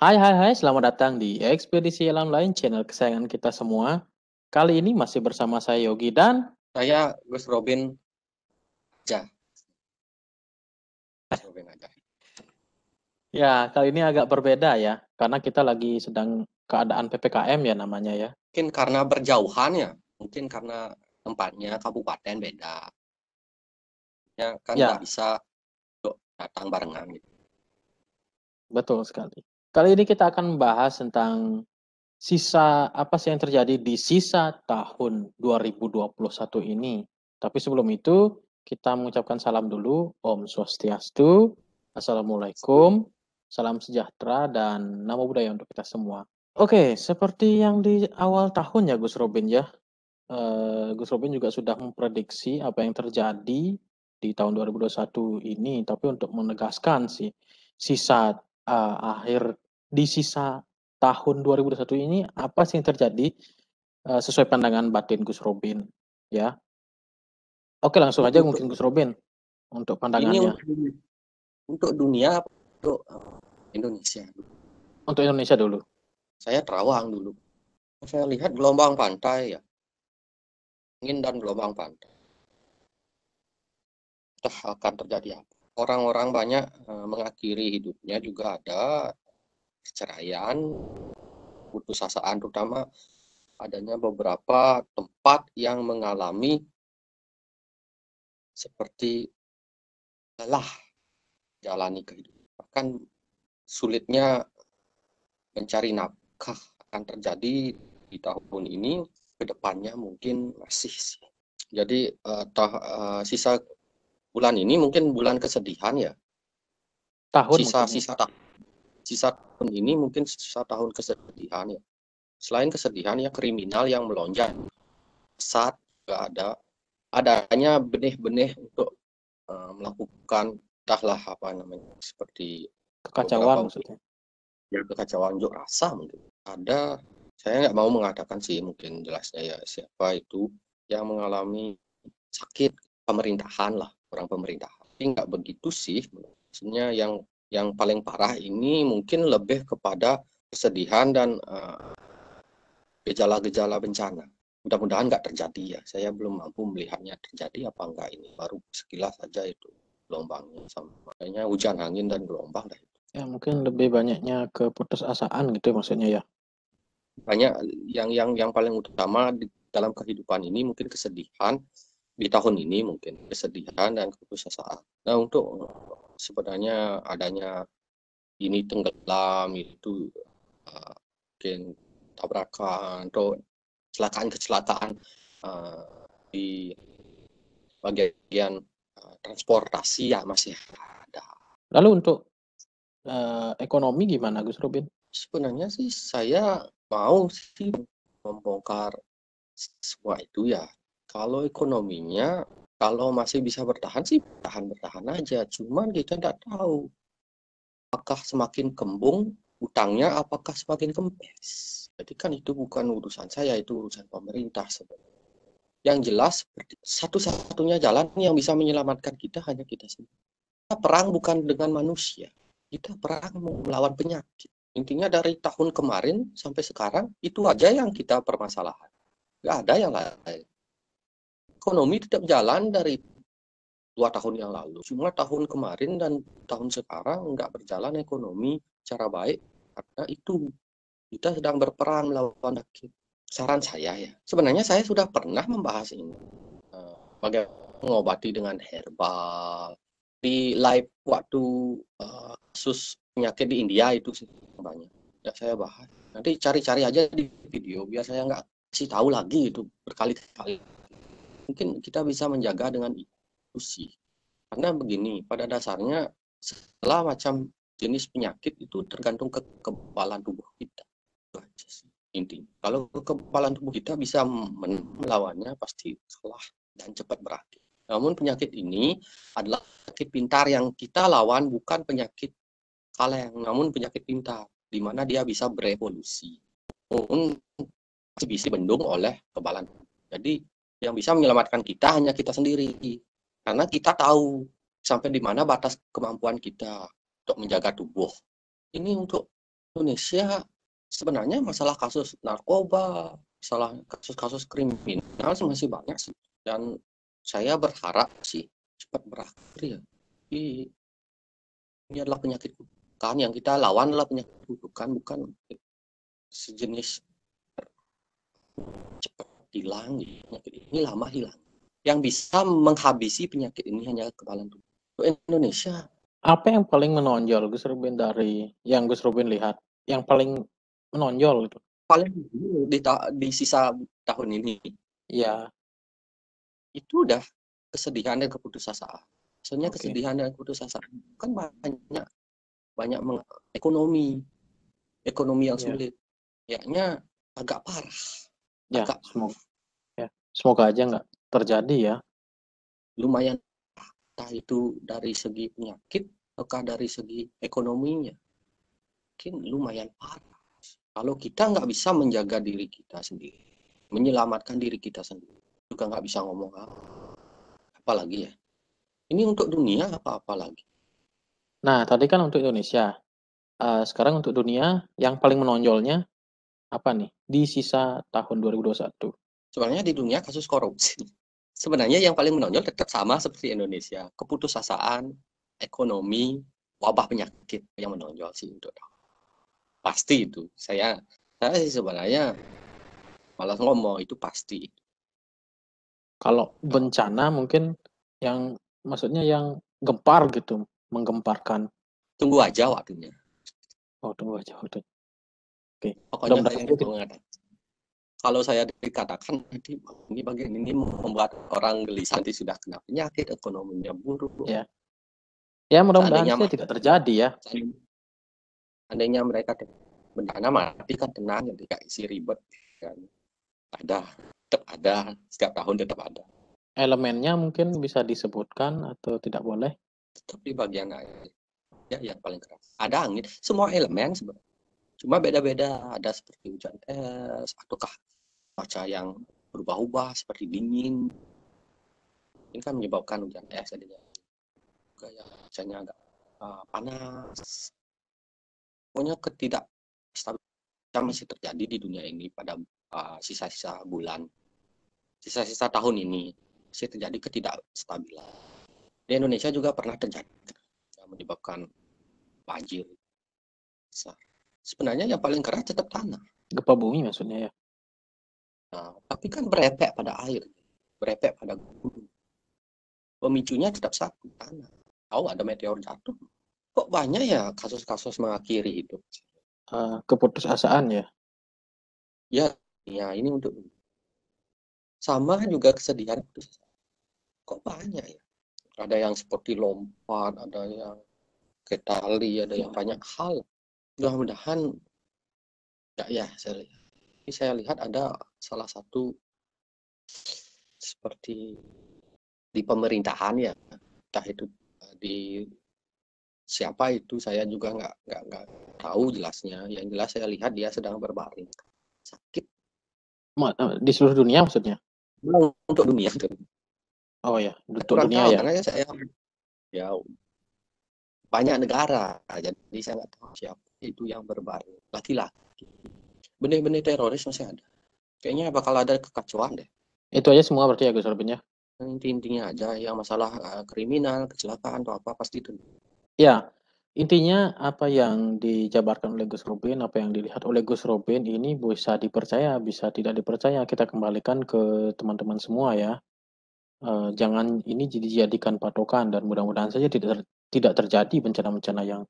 Hai, selamat datang di Ekspedisi Alam Lain, channel kesayangan kita semua. Kali ini masih bersama saya Yogi dan Saya Gus Robin aja. Gus Robin aja. ya kali ini agak berbeda ya, karena kita lagi sedang keadaan PPKM ya namanya ya. Mungkin karena berjauhan ya, mungkin karena tempatnya kabupaten beda. Ya kan nggak Ya, bisa datang barengan gitu. betul sekali. Kali ini kita akan membahas tentang sisa apa sih yang terjadi di sisa tahun 2021 ini. Tapi sebelum itu, kita mengucapkan salam dulu, Om Swastiastu, Assalamualaikum, salam sejahtera, dan nama budaya untuk kita semua. Oke, seperti yang di awal tahun ya Gus Robin ya, Gus Robin juga sudah memprediksi apa yang terjadi di tahun 2021 ini, tapi untuk menegaskan sih, sisa akhir di sisa tahun 2021 ini apa sih yang terjadi sesuai pandangan batin Gus Robin ya. Oke, langsung aja Untuk mungkin Gus Robin untuk ini pandangannya untuk dunia, untuk Indonesia. untuk Indonesia dulu. Saya terawang dulu. Saya lihat gelombang pantai ya, angin dan gelombang pantai. Entah akan terjadi apa. Orang-orang banyak mengakhiri hidupnya juga ada perceraian, putus asaan, terutama adanya beberapa tempat yang mengalami seperti lelah jalani kehidupan. Bahkan sulitnya mencari nafkah akan terjadi di tahun ini, kedepannya mungkin masih sih. Jadi sisa bulan ini mungkin bulan kesedihan ya. Tahun Sisa maksudnya. sisa sisa tahun ini mungkin sisa tahun kesedihan ya. Selain kesedihan ya, kriminal yang melonjak pesat juga ada, adanya benih-benih untuk melakukan entahlah apa namanya, seperti Kekacauan beberapa maksudnya. ya kekacauan unjuk rasa mungkin ada. Saya nggak mau mengatakan sih, mungkin jelasnya ya siapa itu yang mengalami sakit pemerintahan lah, orang pemerintahan. Tapi nggak begitu sih, maksudnya yang paling parah ini mungkin lebih kepada kesedihan dan gejala-gejala bencana. Mudah-mudahan nggak terjadi ya. Saya belum mampu melihatnya terjadi apa enggak ini. Baru sekilas saja itu gelombangnya sama. Kayaknya hujan angin dan gelombang dah. Ya mungkin lebih banyaknya keputusasaan gitu ya maksudnya ya. Banyak yang paling utama di dalam kehidupan ini mungkin kesedihan di tahun ini, mungkin kesedihan dan keputusasaan. Nah, untuk sebenarnya adanya ini tenggelam itu mungkin tabrakan atau kecelakaan di bagian transportasi ya masih ada. Lalu untuk ekonomi gimana Gus Robin? Sebenarnya sih saya mau sih membongkar semua itu ya. Kalau ekonominya, kalau masih bisa bertahan sih bertahan aja. Cuman kita tidak tahu apakah semakin kembung utangnya, apakah semakin kempes. Jadi kan itu bukan urusan saya, itu urusan pemerintah sebenarnya. Yang jelas satu-satunya jalan yang bisa menyelamatkan kita hanya kita sendiri. Kita perang bukan dengan manusia, kita perang melawan penyakit. Intinya dari tahun kemarin sampai sekarang itu aja yang kita permasalahan, nggak ada yang lain. Ekonomi tetap jalan dari 2 tahun yang lalu, cuma tahun kemarin dan tahun sekarang nggak berjalan ekonomi secara baik karena itu kita sedang berperang melawan penyakit. Saran saya ya, sebenarnya saya sudah pernah membahas ini, bagaimana mengobati dengan herbal di live waktu kasus penyakit di India itu sih banyak ya saya bahas. Nanti cari-cari aja di video biar saya nggak kasih tahu lagi itu berkali-kali. Mungkin kita bisa menjaga dengan itu sih, karena begini, pada dasarnya segala macam jenis penyakit itu tergantung kekebalan tubuh kita. Itu aja sih intinya. Kalau kekebalan tubuh kita bisa melawannya pasti kalah dan cepat berakhir. Namun penyakit ini adalah penyakit pintar yang kita lawan, bukan penyakit kaleng, namun penyakit pintar, di mana dia bisa berevolusi. Namun bisa dibendung oleh kekebalan. Jadi yang bisa menyelamatkan kita hanya kita sendiri. Karena kita tahu sampai di mana batas kemampuan kita untuk menjaga tubuh. Ini untuk Indonesia sebenarnya masalah kasus narkoba, masalah kasus-kasus kriminal masih banyak sih. Dan saya berharap sih cepat berakhir ya. Ini adalah penyakit kutukan yang kita lawan adalah penyakit kutukan, bukan sejenis cepat hilang. Penyakit ini lama hilang. Yang bisa menghabisi penyakit ini hanya kekebalan tubuh. Untuk Indonesia, Apa yang paling menonjol Gus Rubin dari yang Gus Rubin lihat? Yang paling menonjol itu? paling di sisa tahun ini Iya, itu udah kesedihan dan keputusasaan. Soalnya oke. kesedihan dan keputusasaan kan banyak banyak ekonomi yang Iya, sulit. Kayaknya agak parah, ya, agak semoga ya, semoga aja nggak terjadi ya. lumayan, entah itu dari segi penyakit atau dari segi ekonominya, mungkin lumayan parah. Kalau kita nggak bisa menjaga diri kita sendiri, menyelamatkan diri kita sendiri, juga nggak bisa ngomong apa lagi ya. Ini untuk dunia apa-apa lagi. Nah, tadi kan untuk Indonesia. Sekarang untuk dunia yang paling menonjolnya apa nih di sisa tahun 2021? Sebenarnya di dunia kasus korupsi. Sebenarnya yang paling menonjol tetap sama seperti Indonesia. Keputusasaan, ekonomi, wabah penyakit yang menonjol sih untuk pasti itu. Saya sih sebenarnya malas ngomong itu pasti. Kalau bencana mungkin yang maksudnya yang gempar gitu, menggemparkan. Tunggu aja waktunya. Oh, tunggu aja waktu. Oke, Pokoknya saya mudah-mudahan itu mengatakan, kalau saya dikatakan nanti ini bagian ini membuat orang gelisah, nanti sudah kena penyakit, ekonominya buruk. ya. Ya, mudah-mudahan Seandainya sih tidak terjadi ya. seandainya mereka bencana mati kan tenang, jadi kayak isi ribet kan. Ada, tetap ada, setiap tahun tetap ada. Elemennya mungkin bisa disebutkan atau tidak boleh? Tetap di bagian air ya yang paling keras. Ada angin, semua elemen sebenarnya. Cuma beda-beda, ada seperti hujan es, ataukah cuaca yang berubah-ubah seperti dingin. Ini kan menyebabkan hujan es jadinya juga ya cuacanya agak panas. Pokoknya ketidakstabilitas masih terjadi di dunia ini pada sisa-sisa bulan, sisa-sisa tahun ini masih terjadi ketidakstabilan. Di Indonesia juga pernah terjadi yang menyebabkan banjir. Sebenarnya yang paling keras tetap tanah. Gempa bumi maksudnya ya. Nah, tapi kan berefek pada air, berefek pada gunung. Pemicunya tetap satu, tanah. Tahu ada meteor jatuh. Kok banyak ya kasus-kasus mengakhiri hidup? Keputusasaan ya. Ya, ya ini untuk sama juga kesedihan. Kok banyak ya? Ada yang seperti lompat, ada yang ke tali, ada yang banyak hal. Mudah-mudahan enggak ya saya lihat. Ini saya lihat ada salah satu seperti di pemerintahan ya, entah itu di siapa itu saya juga nggak tahu jelasnya. Yang jelas saya lihat dia sedang berbaring sakit. Di seluruh dunia maksudnya. Belum untuk dunia. Oh ya, untuk Kurang dunia tahu ya. karena saya ya banyak negara, jadi saya nggak tahu siapa itu yang berbaring. Laki-laki. Benih-benih teroris masih ada. Kayaknya bakal ada kekacauan deh. Itu aja semua berarti ya Gus Robin ya. Inti-intinya aja yang masalah kriminal, kecelakaan atau apa pasti itu. Ya, intinya apa yang dijabarkan oleh Gus Robin, apa yang dilihat oleh Gus Robin ini bisa dipercaya, bisa tidak dipercaya. Kita kembalikan ke teman-teman semua ya. Jangan ini dijadikan patokan dan mudah-mudahan saja tidak terjadi bencana-bencana yang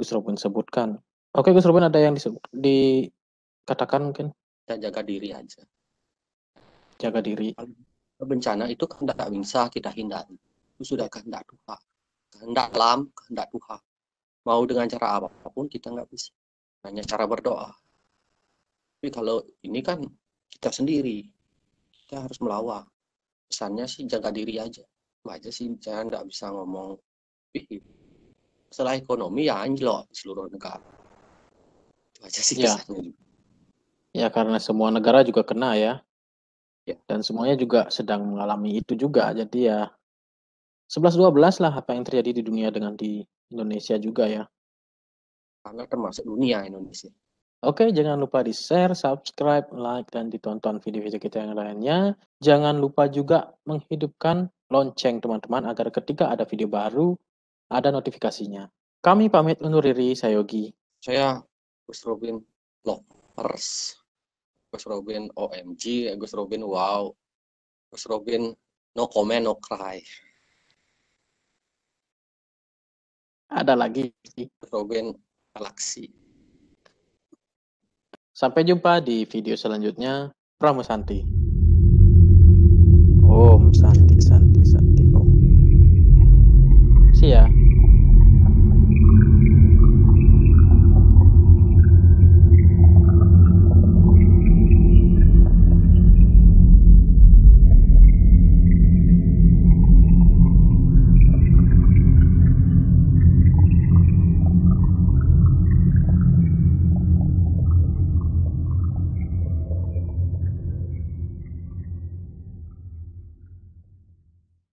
Gus Robin sebutkan. Oke, Gus Robin ada yang dikatakan mungkin Kita jaga diri aja. jaga diri. Bencana itu kan tidak bisa kita hindari. Itu sudah kehendak Tuhan. Kehendak alam, kehendak Tuhan. Mau dengan cara apapun kita nggak bisa. Hanya cara berdoa. Tapi kalau ini kan kita sendiri. Kita harus melawan. Pesannya sih jaga diri aja. Itu aja sih, jangan nggak bisa ngomong. Masalah ekonomi ya anjlok di seluruh negara. Itu aja sih Ya, pesannya. ya karena semua negara juga kena ya. Ya. Dan semuanya juga sedang mengalami itu juga. Jadi ya 11-12 lah apa yang terjadi di dunia dengan di Indonesia juga ya. karena termasuk dunia Indonesia. Oke, jangan lupa di-share, subscribe, like, dan ditonton video-video kita yang lainnya. Jangan lupa juga menghidupkan lonceng teman-teman agar ketika ada video baru, ada notifikasinya. Kami pamit undur diri, saya Yogi. Saya Gus Robin Lovers, Gus Robin OMG, Gus Robin wow, Gus Robin no comment, no cry. Ada lagi. Gus Robin galaksi. Sampai jumpa di video selanjutnya. Pramusanti. Om Santi Santi Santi Om. See ya.